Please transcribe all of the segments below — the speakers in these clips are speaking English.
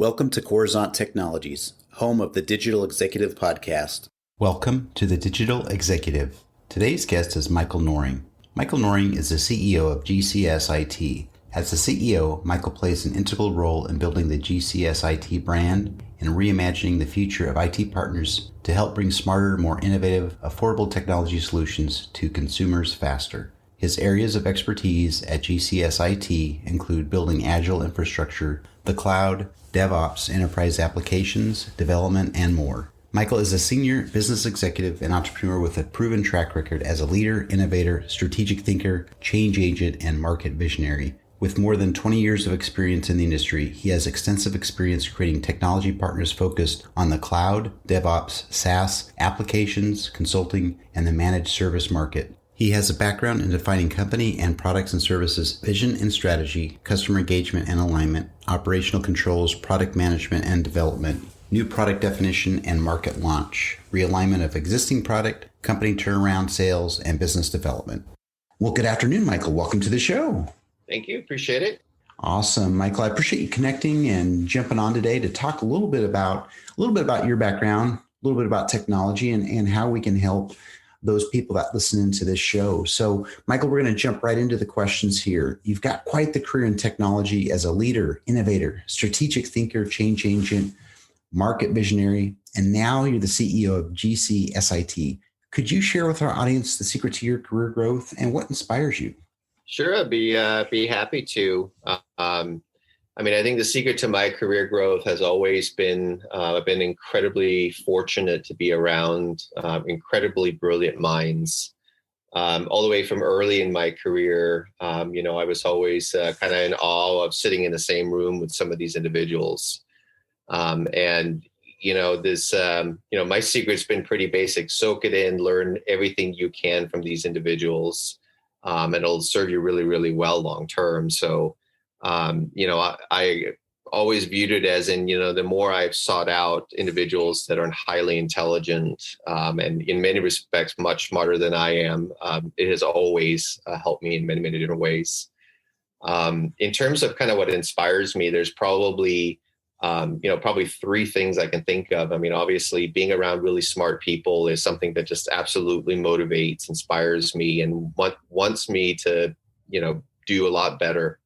Welcome to Coruzant Technologies, home of the Digital Executive Podcast. Welcome to the Digital Executive. Today's guest is Michael Noring. Michael Noring is the CEO of GSCIT. As the CEO, Michael plays an integral role in building the GSCIT brand and reimagining the future of IT partners to help bring smarter, more innovative, affordable technology solutions to consumers faster. His areas of expertise at GSCIT include building agile infrastructure, the cloud, DevOps, enterprise applications, development, and more. Michael is a senior business executive and entrepreneur with a proven track record as a leader, innovator, strategic thinker, change agent, and market visionary. With more than 20 years of experience in the industry, he has extensive experience creating technology partners focused on the cloud, DevOps, SaaS, applications, consulting, and the managed service market. He has a background in defining company and products and services vision and strategy, customer engagement and alignment, operational controls, product management and development, new product definition and market launch, realignment of existing product, company turnaround, sales, and business development. Well, good afternoon, Michael. Welcome to the show. Thank you. Appreciate it. Awesome, Michael. I appreciate you connecting and jumping on today to talk a little bit about your background, a little bit about technology and how we can help those people that listen into this show. So, Michael, we're going to jump right into the questions here. You've got quite the career in technology as a leader, innovator, strategic thinker, change agent, market visionary, and now you're the CEO of GSCIT. Could you share with our audience the secret to your career growth and what inspires you? Sure, I'd be happy to. I think the secret to my career growth has always been, I've been incredibly fortunate to be around incredibly brilliant minds. All the way from early in my career, I was always kind of in awe of sitting in the same room with some of these individuals. My secret's been pretty basic. Soak it in, learn everything you can from these individuals, and it'll serve you really, really well long term. So, I always viewed it as the more I've sought out individuals that are highly intelligent and in many respects much smarter than I am, it has always helped me in many, many different ways. In terms of kind of what inspires me, there's probably three things I can think of. Obviously being around really smart people is something that just absolutely motivates, inspires me, and wants me to, do a lot better.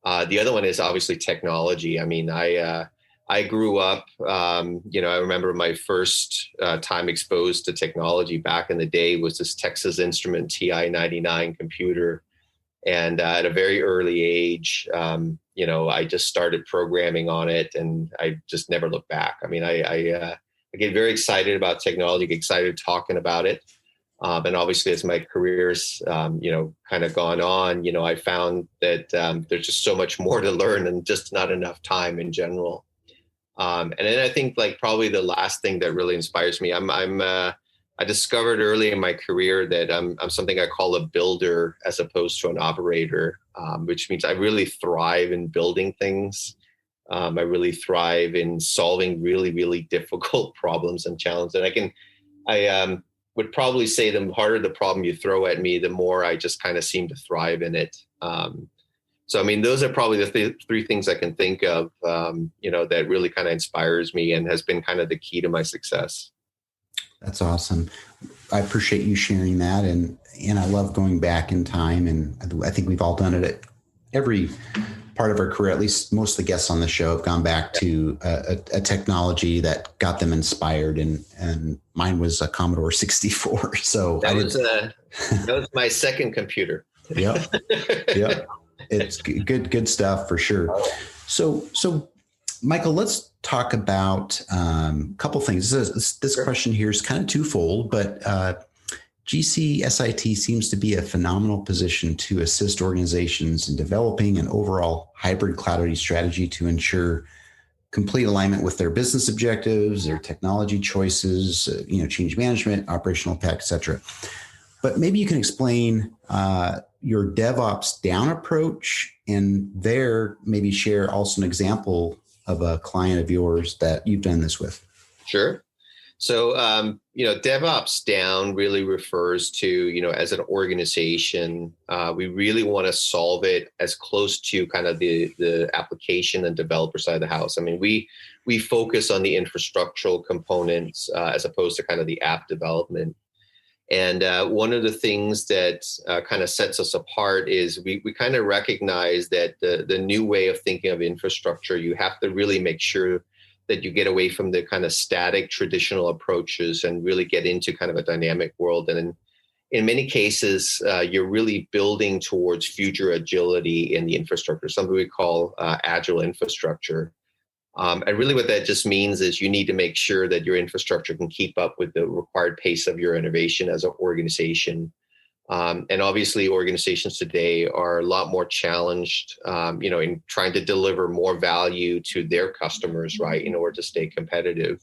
The other one is obviously technology. I grew up, I remember my first time exposed to technology back in the day was this Texas Instrument TI-99 computer. And at a very early age, I just started programming on it and I just never looked back. I get very excited about technology, get excited talking about it. And obviously, as my career's, kind of gone on, I found that there's just so much more to learn and just not enough time in general. And then I think probably the last thing that really inspires me, I discovered early in my career that I'm something I call a builder as opposed to an operator, which means I really thrive in building things. I really thrive in solving really, really difficult problems and challenges. And I would probably say the harder the problem you throw at me, the more I just kind of seem to thrive in it. Those are probably the three things I can think of, that really kind of inspires me and has been kind of the key to my success. That's awesome. I appreciate you sharing that. And I love going back in time. And I think we've all done it at every part of our career. At least most of the guests on the show have gone back to a technology that got them inspired. And mine was a Commodore 64. So that was my second computer. Yeah. It's good stuff for sure. So Michael, let's talk about a couple things. This question here is kind of twofold, but GSCIT seems to be a phenomenal position to assist organizations in developing an overall hybrid cloud strategy to ensure complete alignment with their business objectives, their technology choices, change management, operational impact, et cetera. But maybe you can explain your DevOps down approach and there maybe share also an example of a client of yours that you've done this with. Sure. So, DevOps down really refers to, as an organization, we really want to solve it as close to kind of the application and developer side of the house. I mean, we focus on the infrastructural components as opposed to kind of the app development. And one of the things that kind of sets us apart is we kind of recognize that the new way of thinking of infrastructure, you have to really make sure that you get away from the kind of static traditional approaches and really get into kind of a dynamic world. And in many cases, you're really building towards future agility in the infrastructure, something we call agile infrastructure. And really what that just means is you need to make sure that your infrastructure can keep up with the required pace of your innovation as an organization. And obviously, organizations today are a lot more challenged, in trying to deliver more value to their customers, right, in order to stay competitive.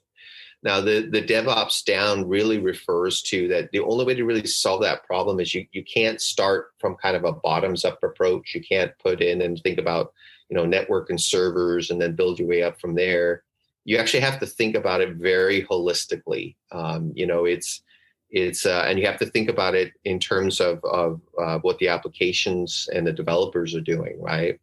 Now, the DevOps down really refers to that the only way to really solve that problem is you can't start from kind of a bottoms up approach. You can't put in and think about, network and servers and then build your way up from there. You actually have to think about it very holistically. And you have to think about it in terms of what the applications and the developers are doing, right?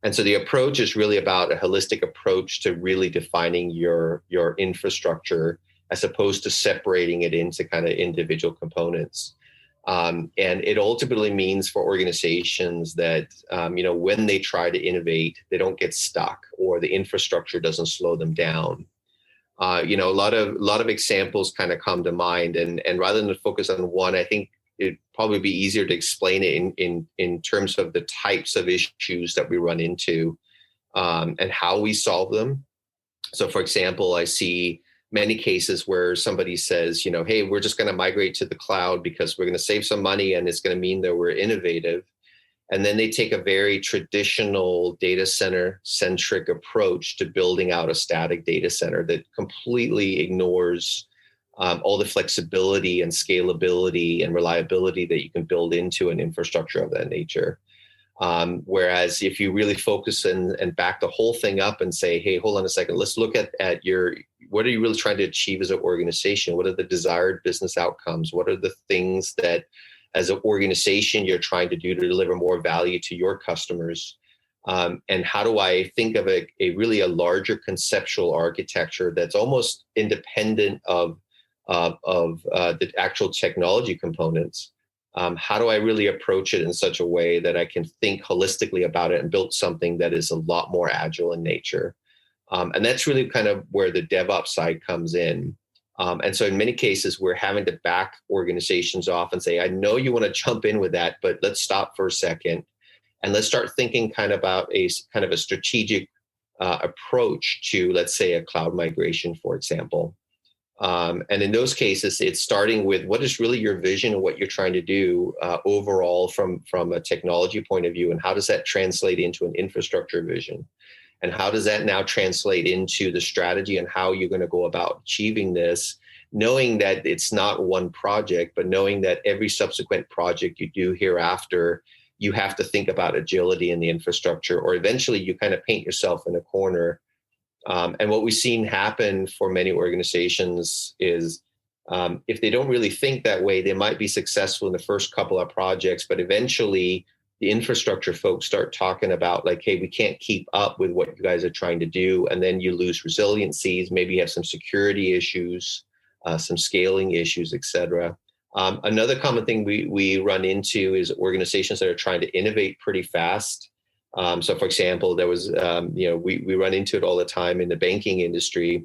And so the approach is really about a holistic approach to really defining your infrastructure as opposed to separating it into kind of individual components. And it ultimately means for organizations that, when they try to innovate, they don't get stuck or the infrastructure doesn't slow them down. A lot of examples kind of come to mind, and rather than focus on one, I think it'd probably be easier to explain it in terms of the types of issues that we run into and how we solve them. So, for example, I see many cases where somebody says, hey, we're just going to migrate to the cloud because we're going to save some money and it's going to mean that we're innovative. And then they take a very traditional data center centric approach to building out a static data center that completely ignores all the flexibility and scalability and reliability that you can build into an infrastructure of that nature. Whereas if you really focus and back the whole thing up and say, hey, hold on a second, let's look at what are you really trying to achieve as an organization? What are the desired business outcomes? What are the things that as an organization you're trying to do to deliver more value to your customers? And how do I think of a really larger conceptual architecture that's almost independent of the actual technology components? How do I really approach it in such a way that I can think holistically about it and build something that is a lot more agile in nature? And that's really kind of where the DevOps side comes in. And so in many cases, we're having to back organizations off and say, I know you want to jump in with that, but let's stop for a second. And let's start thinking kind of about a strategic approach to, let's say, a cloud migration, for example. And in those cases, it's starting with what is really your vision and what you're trying to do overall from a technology point of view, and how does that translate into an infrastructure vision? And how does that now translate into the strategy and how you're going to go about achieving this, knowing that it's not one project, but knowing that every subsequent project you do hereafter, you have to think about agility in the infrastructure, or eventually you kind of paint yourself in a corner. And what we've seen happen for many organizations is if they don't really think that way, they might be successful in the first couple of projects, but eventually the infrastructure folks start talking about like, hey, we can't keep up with what you guys are trying to do. And then you lose resiliencies, maybe you have some security issues, some scaling issues, et cetera. Another common thing we run into is organizations that are trying to innovate pretty fast. So, for example, there was, we run into it all the time in the banking industry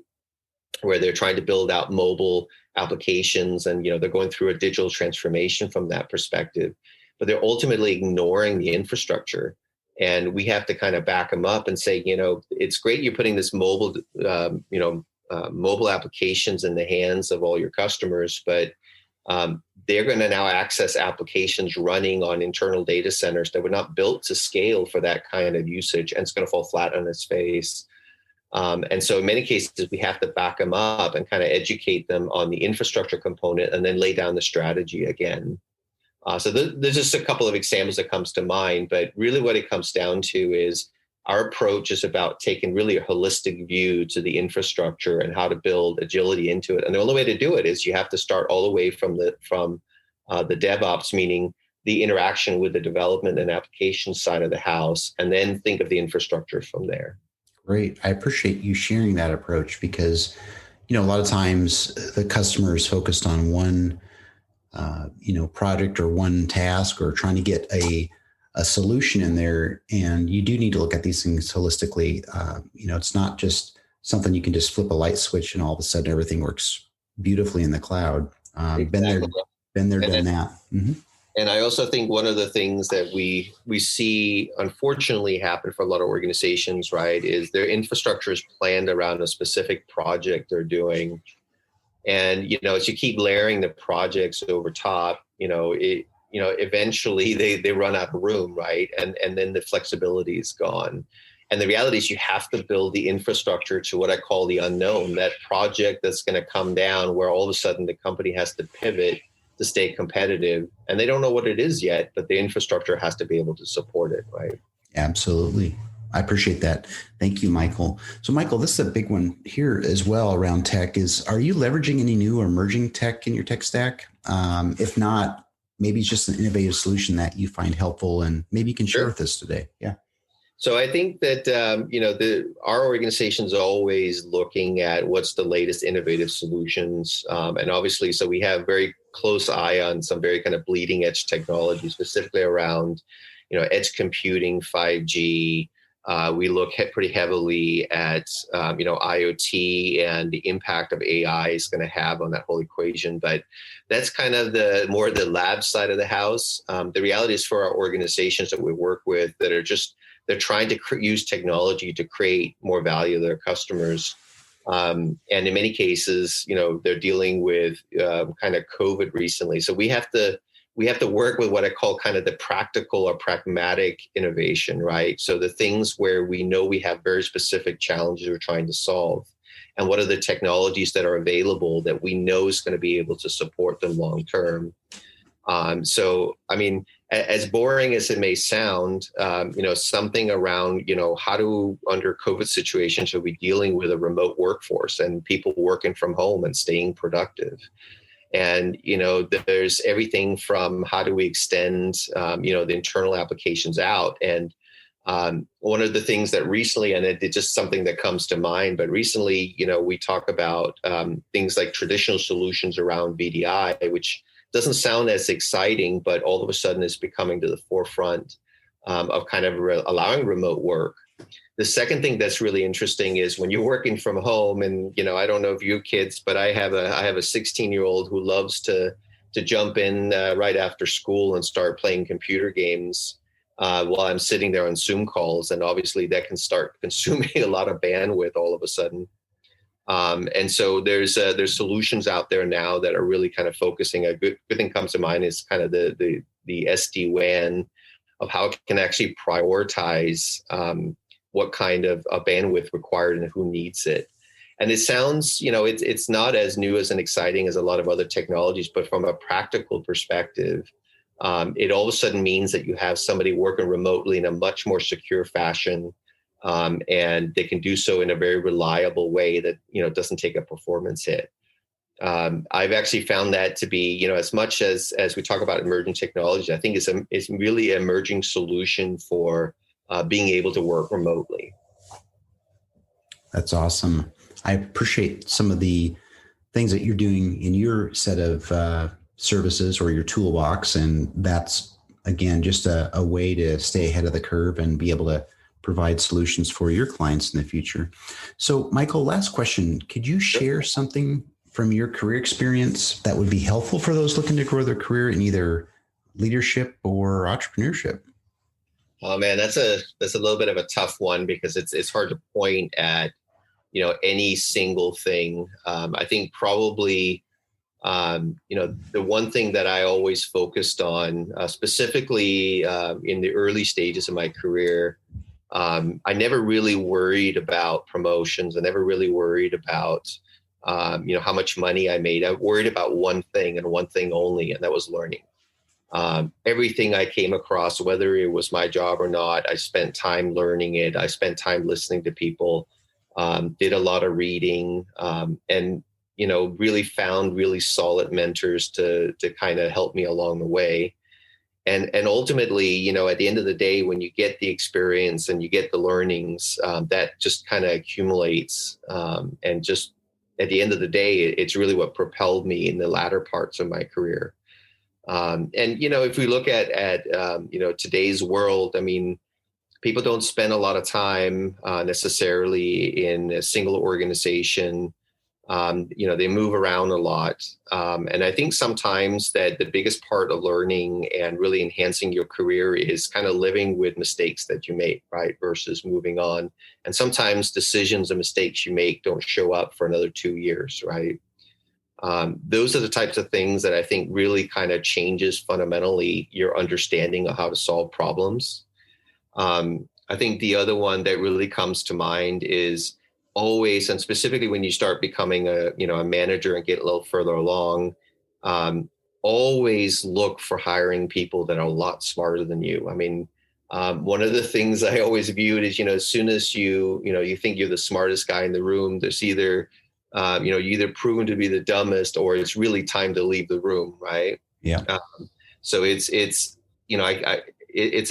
where they're trying to build out mobile applications and, they're going through a digital transformation from that perspective, but they're ultimately ignoring the infrastructure. And we have to kind of back them up and say, it's great you're putting this mobile applications in the hands of all your customers, but they're going to now access applications running on internal data centers that were not built to scale for that kind of usage, and it's going to fall flat on its face. And so in many cases, we have to back them up and kind of educate them on the infrastructure component and then lay down the strategy again. So there's just a couple of examples that comes to mind, but really what it comes down to is our approach is about taking really a holistic view to the infrastructure and how to build agility into it. And the only way to do it is you have to start all the way from the DevOps, meaning the interaction with the development and application side of the house, and then think of the infrastructure from there. Great. I appreciate you sharing that approach because, a lot of times the customer is focused on one, project or one task or trying to get a solution in there. And you do need to look at these things holistically. It's not just something you can just flip a light switch and all of a sudden everything works beautifully in the cloud. Exactly. Been there, done that. Mm-hmm. And I also think one of the things that we see unfortunately happen for a lot of organizations, right, is their infrastructure is planned around a specific project they're doing. And, as you keep layering the projects over top, eventually they run out of room, right? And then the flexibility is gone. And the reality is you have to build the infrastructure to what I call the unknown, that project that's going to come down where all of a sudden the company has to pivot to stay competitive. And they don't know what it is yet, but the infrastructure has to be able to support it, right? Absolutely. I appreciate that. Thank you, Michael. So, Michael, this is a big one here as well around tech are you leveraging any new or emerging tech in your tech stack? If not, maybe it's just an innovative solution that you find helpful and maybe you can share with us today. Yeah. So I think that, our organization is always looking at what's the latest innovative solutions. And obviously, so we have very close eye on some very kind of bleeding edge technology, specifically around, edge computing, 5G. We look pretty heavily at, IoT and the impact of AI is going to have on that whole equation. But that's kind of the more the lab side of the house. The reality is for our organizations that we work with that are they're trying to use technology to create more value to their customers. And in many cases, they're dealing with kind of COVID recently. So we have to work with what I call kind of the practical or pragmatic innovation, right? So the things where we know we have very specific challenges we're trying to solve. And what are the technologies that are available that we know is going to be able to support them long term? As boring as it may sound, something around, under COVID situations, are we dealing with a remote workforce and people working from home and staying productive? And, there's everything from how do we extend, the internal applications out. And one of the things that recently, and it's just something that comes to mind, but recently, we talk about things like traditional solutions around VDI, which doesn't sound as exciting, but all of a sudden is becoming to the forefront of kind of allowing remote work. The second thing that's really interesting is when you're working from home, and I don't know if you kids, but I have a 16-year-old who loves to jump in right after school and start playing computer games while I'm sitting there on Zoom calls, and obviously that can start consuming a lot of bandwidth all of a sudden. And so there's solutions out there now that are really kind of focusing. A good thing comes to mind is kind of the SD-WAN of how it can actually prioritize what kind of bandwidth required and who needs it. And it sounds, it's not as new as and exciting as a lot of other technologies, but from a practical perspective, it all of a sudden means that you have somebody working remotely in a much more secure fashion. And they can do so in a very reliable way that, doesn't take a performance hit. I've actually found that to be, as much as we talk about emerging technology, I think it's really an emerging solution for being able to work remotely. That's awesome. I appreciate some of the things that you're doing in your set of services or your toolbox. And that's, again, just a way to stay ahead of the curve and be able to provide solutions for your clients in the future. So, Michael, last question. Could you share something from your career experience that would be helpful for those looking to grow their career in either leadership or entrepreneurship? Oh man, that's a little bit of a tough one because it's hard to point at, any single thing. I think probably, the one thing that I always focused on, specifically in the early stages of my career, I never really worried about promotions. I never really worried about, how much money I made. I worried about one thing and one thing only, and that was learning. Everything I came across, whether it was my job or not, I spent time learning it. I spent time listening to people, did a lot of reading, and really found really solid mentors to kind of help me along the way. And ultimately, at the end of the day, when you get the experience and you get the learnings, that just kind of accumulates. And just at the end of the day, it's really what propelled me in the latter parts of my career. And if we look at today's world, I mean, people don't spend a lot of time necessarily in a single organization. They move around a lot. And I think sometimes that the biggest part of learning and really enhancing your career is kind of living with mistakes that you make, right? Versus moving on. And sometimes decisions and mistakes you make don't show up for another 2 years, right? Those are the types of things that I think really kind of changes fundamentally your understanding of how to solve problems. I think the other one that really comes to mind is always, and specifically when you start becoming a manager and get a little further along, always look for hiring people that are a lot smarter than you. I mean, one of the things I always viewed is, as soon as you think you're the smartest guy in the room, there's either you're either proven to be the dumbest or it's really time to leave the room, right? Yeah. So it's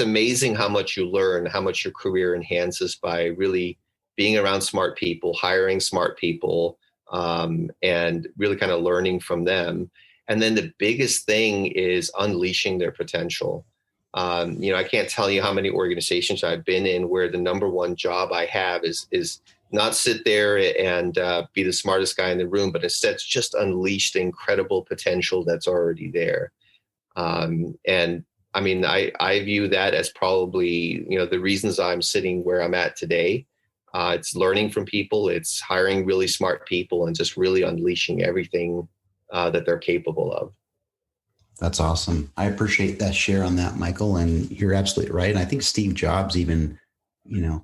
amazing how much you learn, how much your career enhances by really being around smart people, hiring smart people, and really kind of learning from them. And then the biggest thing is unleashing their potential. I can't tell you how many organizations I've been in where the number one job I have is not sit there and be the smartest guy in the room, but instead just unleash the incredible potential that's already there. And I mean, I view that as probably, the reasons I'm sitting where I'm at today. It's learning from people, it's hiring really smart people, and just really unleashing everything that they're capable of. That's awesome. I appreciate that share on that, Michael. And you're absolutely right. And I think Steve Jobs even,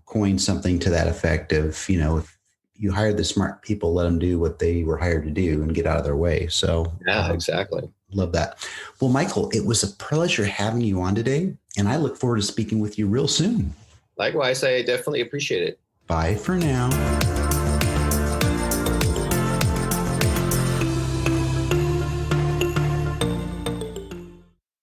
coined something to that effect of, if you hire the smart people, let them do what they were hired to do and get out of their way. So yeah, exactly. Love that. Well, Michael, it was a pleasure having you on today, and I look forward to speaking with you real soon. Likewise, I definitely appreciate it. Bye for now.